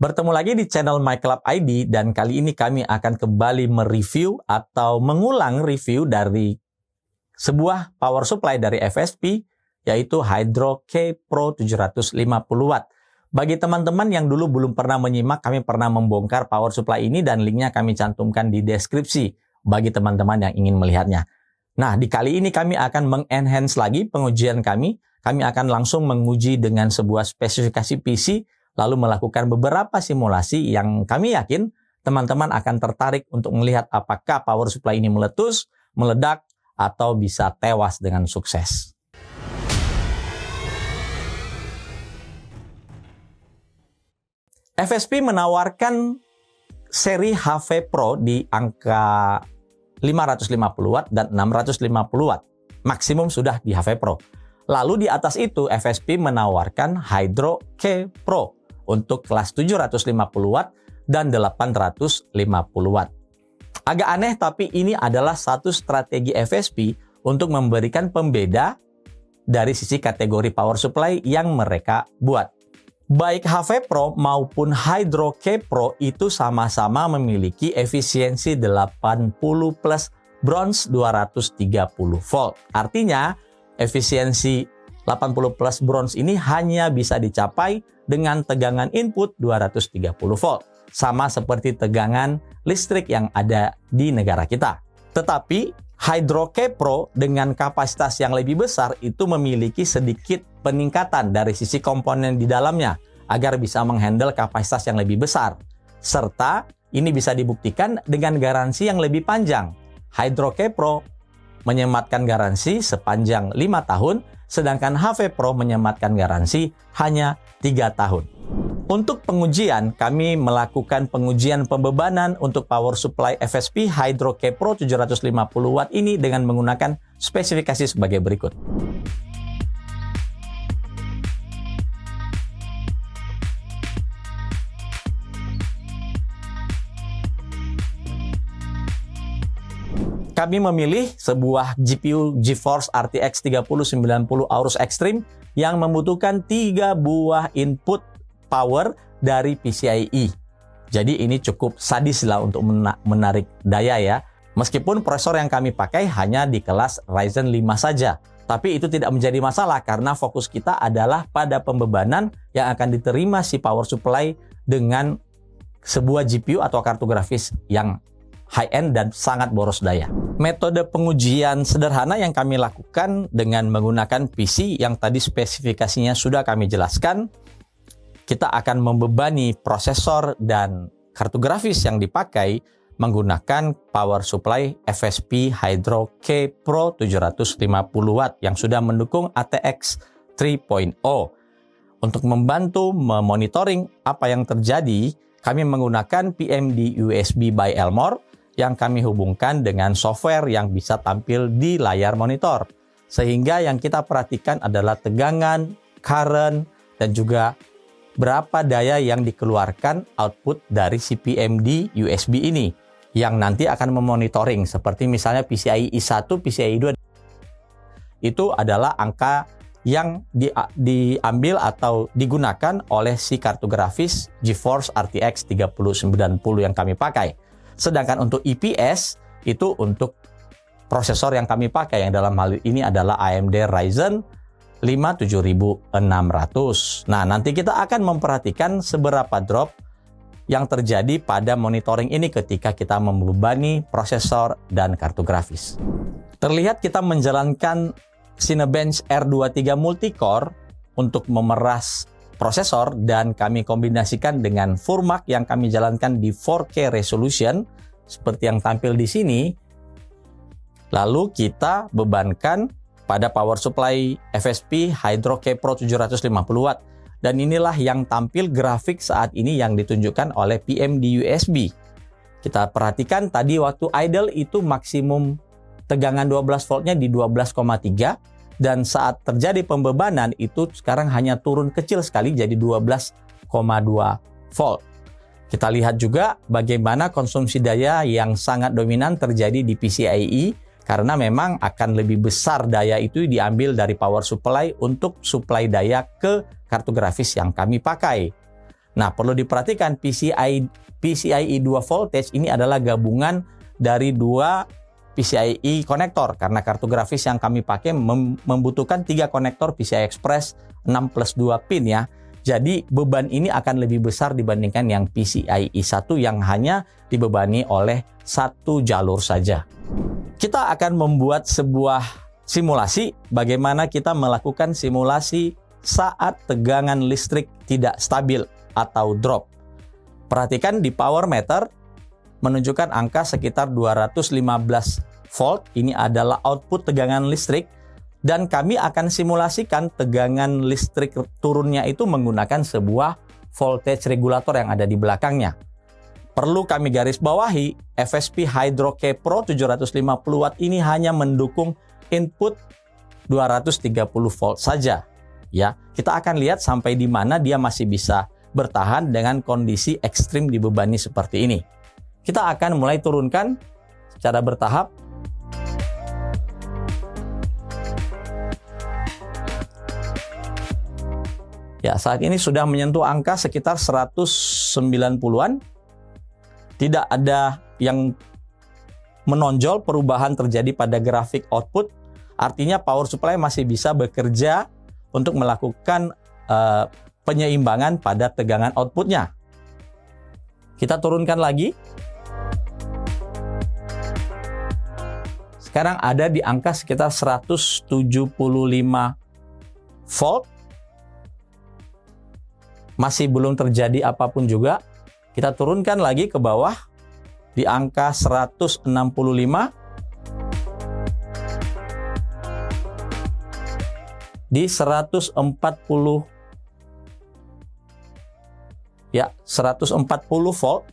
Bertemu lagi di channel MyClub ID dan kali ini kami akan kembali mereview atau mengulang review dari sebuah power supply dari FSP yaitu Hydro K Pro 750 Watt. Bagi teman-teman yang dulu belum pernah menyimak, kami pernah membongkar power supply ini dan linknya kami cantumkan di deskripsi bagi teman-teman yang ingin melihatnya. Nah, di kali ini kami akan mengenhance lagi pengujian kami. Kami akan langsung menguji dengan sebuah spesifikasi PC lalu melakukan beberapa simulasi yang kami yakin teman-teman akan tertarik untuk melihat apakah power supply ini meletus, meledak, atau bisa tewas dengan sukses. FSP menawarkan seri HV Pro di angka 550 Watt dan 650 Watt. Maksimum sudah di HV Pro. Lalu di atas itu FSP menawarkan Hydro K Pro untuk kelas 750 Watt dan 850 Watt. Agak aneh tapi ini adalah satu strategi FSP untuk memberikan pembeda dari sisi kategori power supply yang mereka buat. Baik HV Pro maupun Hydro K Pro itu sama-sama memiliki efisiensi 80 plus bronze 230 volt. Artinya efisiensi 80 plus bronze ini hanya bisa dicapai dengan tegangan input 230 volt. Sama seperti tegangan listrik yang ada di negara kita. Tetapi Hydro K Pro dengan kapasitas yang lebih besar itu memiliki sedikit peningkatan dari sisi komponen di dalamnya agar bisa menghandle kapasitas yang lebih besar. Serta ini bisa dibuktikan dengan garansi yang lebih panjang. Hydro K Pro menyematkan garansi sepanjang 5 tahun, sedangkan HV Pro menyematkan garansi hanya 3 tahun. Untuk pengujian, kami melakukan pengujian pembebanan untuk power supply FSP Hydro K Pro 750 Watt ini dengan menggunakan spesifikasi sebagai berikut. Kami memilih sebuah GPU GeForce RTX 3090 Aorus Extreme yang membutuhkan 3 buah input power dari PCIe. Jadi ini cukup sadis lah untuk menarik daya ya. Meskipun prosesor yang kami pakai hanya di kelas Ryzen 5 saja. Tapi itu tidak menjadi masalah karena fokus kita adalah pada pembebanan yang akan diterima si power supply dengan sebuah GPU atau kartu grafis yang high-end dan sangat boros daya. Metode pengujian sederhana yang kami lakukan dengan menggunakan PC yang tadi spesifikasinya sudah kami jelaskan. Kita akan membebani prosesor dan kartu grafis yang dipakai menggunakan power supply FSP Hydro K Pro 750 Watt yang sudah mendukung ATX 3.0. Untuk membantu memonitoring apa yang terjadi, kami menggunakan PMD USB by Elmore yang kami hubungkan dengan software yang bisa tampil di layar monitor. Sehingga yang kita perhatikan adalah tegangan, current, dan juga berapa daya yang dikeluarkan output dari si PMD USB ini yang nanti akan memonitoring seperti misalnya PCIe 1, PCIe 2 itu adalah angka yang diambil atau digunakan oleh si kartu grafis GeForce RTX 3090 yang kami pakai. Sedangkan untuk IPS itu untuk prosesor yang kami pakai yang dalam hal ini adalah AMD Ryzen 5 7600. Nah, nanti kita akan memperhatikan seberapa drop yang terjadi pada monitoring ini ketika kita membebani prosesor dan kartu grafis. Terlihat kita menjalankan Cinebench R23 Multicore untuk memeras prosesor dan kami kombinasikan dengan Furmac yang kami jalankan di 4K resolution seperti yang tampil di sini. Lalu kita bebankan pada power supply FSP Hydro K Pro 750 Watt dan inilah yang tampil grafik saat ini yang ditunjukkan oleh PMD USB. Kita perhatikan tadi waktu idle itu maksimum tegangan 12 voltnya di 12,3 dan saat terjadi pembebanan itu sekarang hanya turun kecil sekali jadi 12,2 volt. Kita lihat juga bagaimana konsumsi daya yang sangat dominan terjadi di PCIe karena memang akan lebih besar daya itu diambil dari power supply untuk suplai daya ke kartu grafis yang kami pakai. Nah, perlu diperhatikan PCIe 2 voltage ini adalah gabungan dari dua PCIe konektor karena kartu grafis yang kami pakai membutuhkan 3 konektor PCI Express 6+2 pin ya. Jadi beban ini akan lebih besar dibandingkan yang PCIe 1 yang hanya dibebani oleh satu jalur saja. Kita akan membuat sebuah simulasi bagaimana kita melakukan simulasi saat tegangan listrik tidak stabil atau drop. Perhatikan di power meter menunjukkan angka sekitar 215 volt. Ini adalah output tegangan listrik. Dan kami akan simulasikan tegangan listrik turunnya itu menggunakan sebuah voltage regulator yang ada di belakangnya. Perlu kami garis bawahi, FSP Hydro-K Pro 750 watt ini hanya mendukung input 230 volt saja. Ya, kita akan lihat sampai di mana dia masih bisa bertahan dengan kondisi ekstrim dibebani seperti ini. Kita akan mulai turunkan secara bertahap. Ya, saat ini sudah menyentuh angka sekitar 190-an. Tidak ada yang menonjol perubahan terjadi pada grafik output. Artinya power supply masih bisa bekerja untuk melakukan penyeimbangan pada tegangan outputnya. Kita turunkan lagi. Sekarang ada di angka sekitar 175 volt. Masih belum terjadi apapun juga. Kita turunkan lagi ke bawah di angka 165. Di 140. Ya, 140 volt.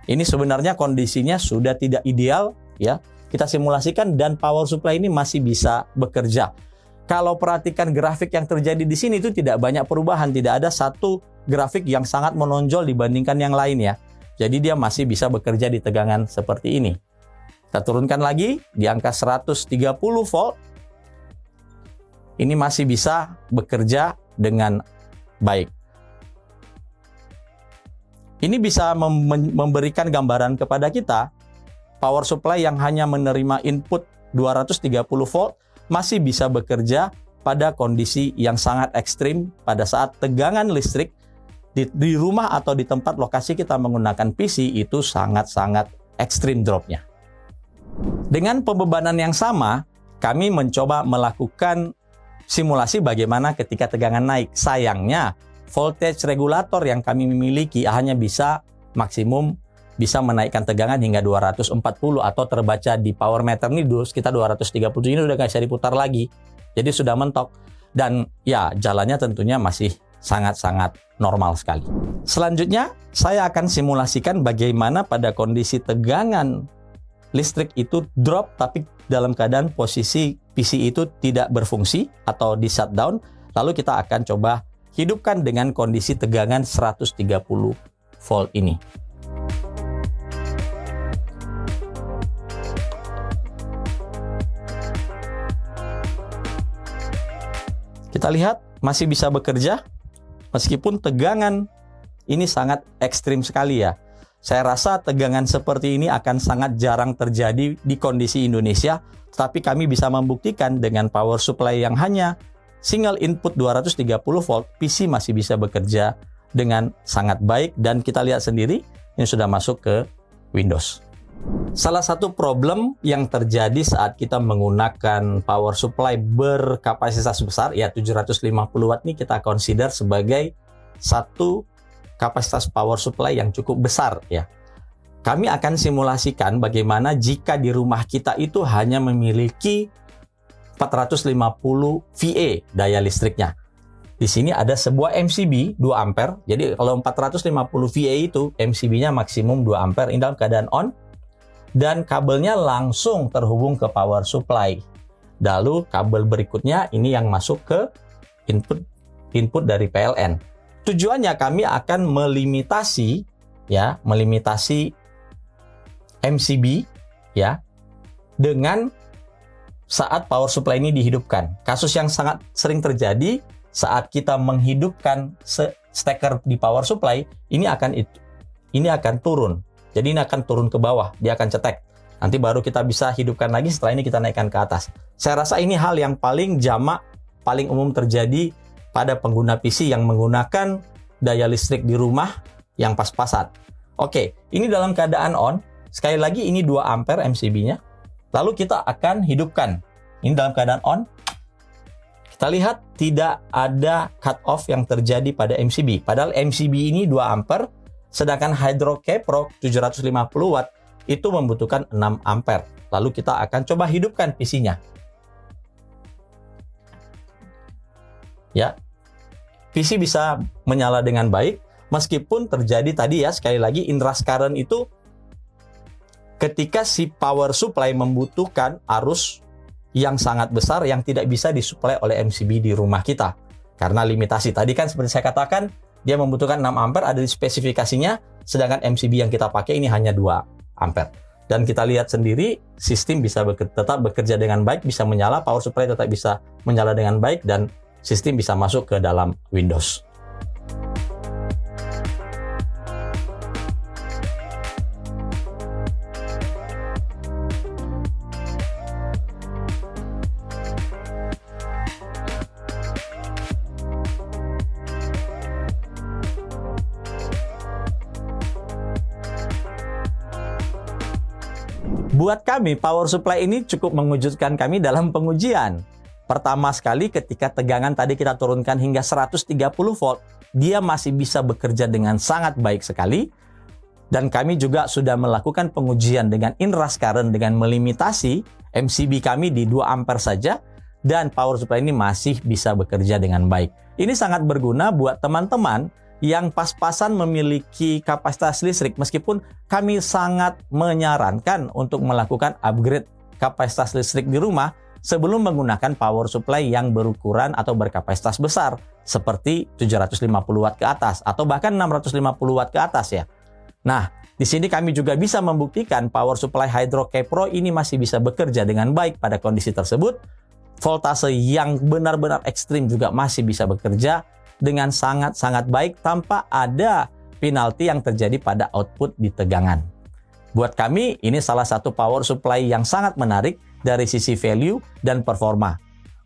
Ini sebenarnya kondisinya sudah tidak ideal ya. Kita simulasikan dan power supply ini masih bisa bekerja. Kalau perhatikan grafik yang terjadi di sini itu tidak banyak perubahan, tidak ada satu grafik yang sangat menonjol dibandingkan yang lain ya. Jadi dia masih bisa bekerja di tegangan seperti ini. Kita turunkan lagi di angka 130 volt. Ini masih bisa bekerja dengan baik. Ini bisa memberikan gambaran kepada kita power supply yang hanya menerima input 230 volt masih bisa bekerja pada kondisi yang sangat ekstrim pada saat tegangan listrik di rumah atau di tempat lokasi kita menggunakan PC itu sangat-sangat ekstrim dropnya. Dengan pembebanan yang sama, kami mencoba melakukan simulasi bagaimana ketika tegangan naik. Sayangnya, voltage regulator yang kami miliki hanya bisa maksimum bisa menaikkan tegangan hingga 240 atau terbaca di power meter ini sekitar 230. Ini udah nggak bisa diputar lagi. Jadi sudah mentok. Dan ya jalannya tentunya masih sangat-sangat normal sekali. Selanjutnya, saya akan simulasikan bagaimana pada kondisi tegangan listrik itu drop tapi dalam keadaan posisi PC itu tidak berfungsi atau di shutdown. Lalu kita akan coba hidupkan dengan kondisi tegangan 130 volt ini. Kita lihat masih bisa bekerja meskipun tegangan ini sangat ekstrim sekali ya. Saya rasa tegangan seperti ini akan sangat jarang terjadi di kondisi Indonesia, tetapi kami bisa membuktikan dengan power supply yang hanya single input 230 volt, PC masih bisa bekerja dengan sangat baik dan kita lihat sendiri ini sudah masuk ke Windows. Salah satu problem yang terjadi saat kita menggunakan power supply berkapasitas besar, ya 750 watt ini kita consider sebagai satu kapasitas power supply yang cukup besar ya. Kami akan simulasikan bagaimana jika di rumah kita itu hanya memiliki 450 VA daya listriknya. Di sini ada sebuah MCB 2 ampere. Jadi kalau 450 VA itu MCB-nya maksimum 2 ampere ini dalam keadaan on. Dan kabelnya langsung terhubung ke power supply. Lalu kabel berikutnya ini yang masuk ke input dari PLN. Tujuannya kami akan melimitasi MCB ya dengan saat power supply ini dihidupkan. Kasus yang sangat sering terjadi saat kita menghidupkan steker di power supply, ini akan turun. Jadi ini akan turun ke bawah, dia akan cetek. Nanti baru kita bisa hidupkan lagi, setelah ini kita naikkan ke atas. Saya rasa ini hal yang paling jamak, paling umum terjadi pada pengguna PC yang menggunakan daya listrik di rumah yang pas-pasan. Oke, ini dalam keadaan on. Sekali lagi ini 2 ampere MCB-nya. Lalu kita akan hidupkan. Ini dalam keadaan on. Kita lihat tidak ada cut off yang terjadi pada MCB. Padahal MCB ini 2 ampere, sedangkan Hydro-K Pro 750 watt itu membutuhkan 6 ampere. Lalu kita akan coba hidupkan PC-nya. Ya. PC bisa menyala dengan baik meskipun terjadi tadi ya, sekali lagi inrush current itu ketika si power supply membutuhkan arus yang sangat besar yang tidak bisa disuplai oleh MCB di rumah kita. Karena limitasi. Tadi kan seperti saya katakan, dia membutuhkan 6 ampere ada di spesifikasinya, sedangkan MCB yang kita pakai ini hanya 2 ampere. Dan kita lihat sendiri, sistem bisa tetap bekerja dengan baik, bisa menyala, power supply tetap bisa menyala dengan baik, dan sistem bisa masuk ke dalam Windows. Buat kami, power supply ini cukup mengejutkan kami dalam pengujian. Pertama sekali ketika tegangan tadi kita turunkan hingga 130 volt, dia masih bisa bekerja dengan sangat baik sekali. Dan kami juga sudah melakukan pengujian dengan inrush current dengan melimitasi MCB kami di 2 ampere saja, dan power supply ini masih bisa bekerja dengan baik. Ini sangat berguna buat teman-teman yang pas-pasan memiliki kapasitas listrik, meskipun kami sangat menyarankan untuk melakukan upgrade kapasitas listrik di rumah sebelum menggunakan power supply yang berukuran atau berkapasitas besar, seperti 750 watt ke atas, atau bahkan 650 watt ke atas ya. Nah, di sini kami juga bisa membuktikan power supply Hydro-K Pro ini masih bisa bekerja dengan baik pada kondisi tersebut. Voltase yang benar-benar ekstrim juga masih bisa bekerja dengan sangat-sangat baik tanpa ada penalti yang terjadi pada output di tegangan. Buat kami, ini salah satu power supply yang sangat menarik dari sisi value dan performa.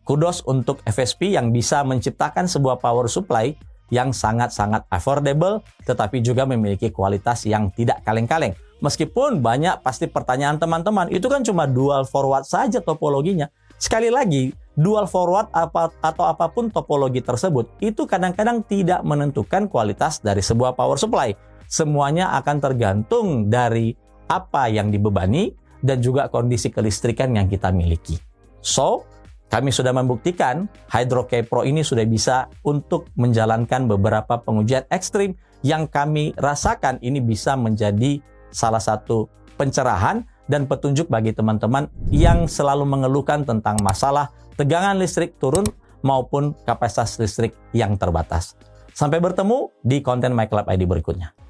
Kudos untuk FSP yang bisa menciptakan sebuah power supply yang sangat-sangat affordable, tetapi juga memiliki kualitas yang tidak kaleng-kaleng. Meskipun banyak pasti pertanyaan teman-teman, itu kan cuma dual forward saja topologinya. Sekali lagi, dual forward atau apapun topologi tersebut, itu kadang-kadang tidak menentukan kualitas dari sebuah power supply. Semuanya akan tergantung dari apa yang dibebani dan juga kondisi kelistrikan yang kita miliki. So, kami sudah membuktikan Hydro-K Pro ini sudah bisa untuk menjalankan beberapa pengujian ekstrim yang kami rasakan ini bisa menjadi salah satu pencerahan dan petunjuk bagi teman-teman yang selalu mengeluhkan tentang masalah tegangan listrik turun maupun kapasitas listrik yang terbatas. Sampai bertemu di konten MyClub ID berikutnya.